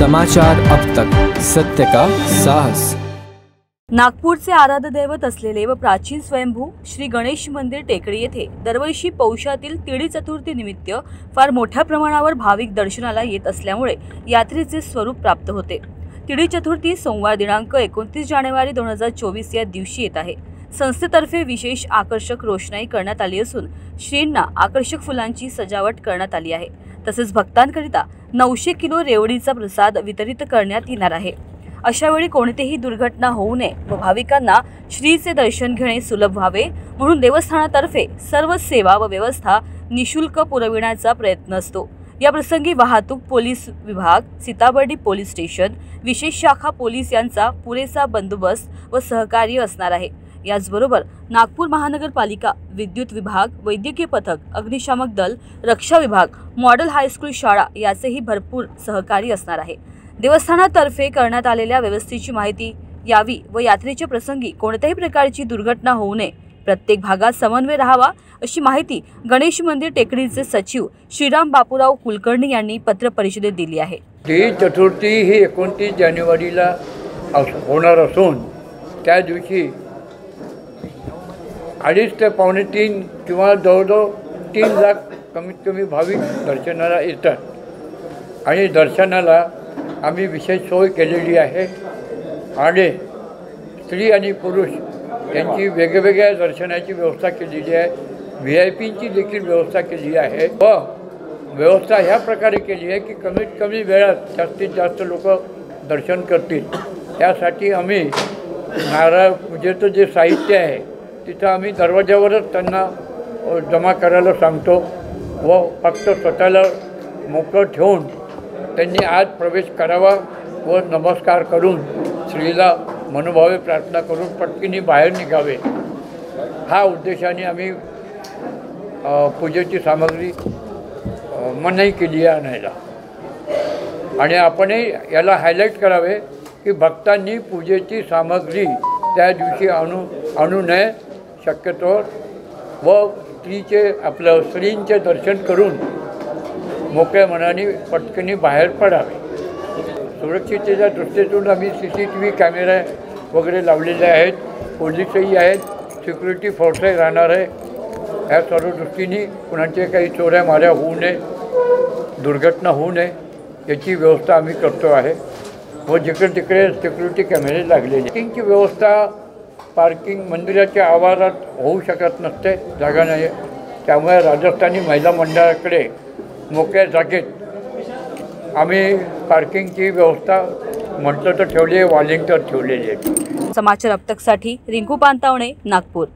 समाचार अब तक, सत्य का साहस। नागपूरचे आराध्य दैवत असलेले व प्राचीन स्वयंभू श्री गणेश मंदिर टेकडी येथे दरवर्षी पौषातील तिळी चतुर्थी निमित्त फार मोठ्या प्रमाणावर भाविक दर्शनाला येत असल्यामुळे यात्रेचे स्वरूप प्राप्त होते। तिळी चतुर्थी सोमवार दिनांक 29 जानेवारी 2024 या दिवशी येत आहे। संस्थेतर्फे विशेष आकर्षक रोषणाई करण्यात आली असून श्रींना आकर्षक फुलांची सजावट करण्यात आली आहे। तसेच भक्तांकरिता 900 किलो रेवडीचा प्रसाद वितरित करण्यात येणार आहे। अशा वेळी कोणतीही दुर्घटना होऊ नये व भाविकांना श्रीचे दर्शन घेणे सुलभ व्हावे म्हणून देवस्थानातर्फे सर्व सेवा व व्यवस्था निशुल्क पुरविण्याचा प्रयत्न असतो। या प्रसंगी वाहतूक पोलीस विभाग, सीताबर्डी पोलीस स्टेशन, विशेष शाखा पोलीस यांचा पुरेसा बंदोबस्त व सहकार्य असणार आहे। याचबरोबर नागपूर महानगरपालिका, विद्युत विभाग, वैद्यकीय पथक, अग्निशामक दल, रक्षा विभाग, मॉडेल हायस्कूल शाळा याचेही भरपूर सहकार्य असणार आहे। देवस्थानातर्फे करण्यात आलेल्या व्यवस्थेची माहिती यावी व यात्रेच्या प्रसंगी कोणत्याही प्रकारची दुर्घटना होऊ नये, प्रत्येक भागात समन्वय राहावा अशी माहिती गणेश मंदिर टेकडीचे सचिव श्रीराम बापूराव कुलकर्णी यांनी पत्र परिषदेत दिली आहे। तिळी चतुर्थी ही 29 जानेवारीला होणार असून त्या दिवशी 2.5 ते 3.5 किंवा जवळजवळ 3 लाख कमीत कमी भाविक दर्शनाला येतात आणि दर्शनाला आम्ही विशेष सोय केलेली आहे आणि स्त्री आणि पुरुष यांची वेगवेगळ्या दर्शनाची व्यवस्था केलेली आहे। VIP देखील व्यवस्था केली आहे व व्यवस्था ह्या प्रकारे केली आहे की कमीत कमी वेळात जास्तीत जास्त लोक दर्शन करतील। त्यासाठी आम्ही नारळ पूजेचं जे साहित्य आहे तिथं आम्ही दरवाजावरच त्यांना जमा करायला सांगतो व फक्त स्वतःला मोकळं ठेवून त्यांनी आज प्रवेश करावा व नमस्कार करून श्रीला मनोभावे प्रार्थना करून पटकीने बाहेर निघावे, हा उद्देशाने आम्ही पूजेची सामग्री मनाई केली आहे आणायला। आणि आपणही याला हायलाईट करावे की भक्तांनी पूजेची सामग्री त्या दिवशी आणू नये शक्यतोवर व श्रींचे दर्शन करून मोकळ्या मनाने पटकनी बाहेर पडावे। सुरक्षिततेच्या दृष्टीतून आम्ही CCTV कॅमेरे वगैरे लावलेले आहेत, पोलीसही आहेत, सिक्युरिटी फोर्सही राहणार आहे। ह्या सर्व दृष्टीने कुणाचे काही चोऱ्या माऱ्या होऊ नये, दुर्घटना होऊ नये याची व्यवस्था आम्ही करतो आहे व जिकडे तिकडे सिक्युरिटी कॅमेरे लागलेले। पार्किंगची व्यवस्था पार्किंग मंदिराच्या आवारात होऊ शकत नसते, जागा नाही, त्यामुळे राजस्थानी महिला मंडळाकडे मोकळ्या जागेत आम्ही पार्किंगची व्यवस्था म्हटलं तर ठेवली आहे, वॉलिंटर ठेवलेली आहे। समाचार अब तक साठी रिंकू पानतावणे, नागपूर।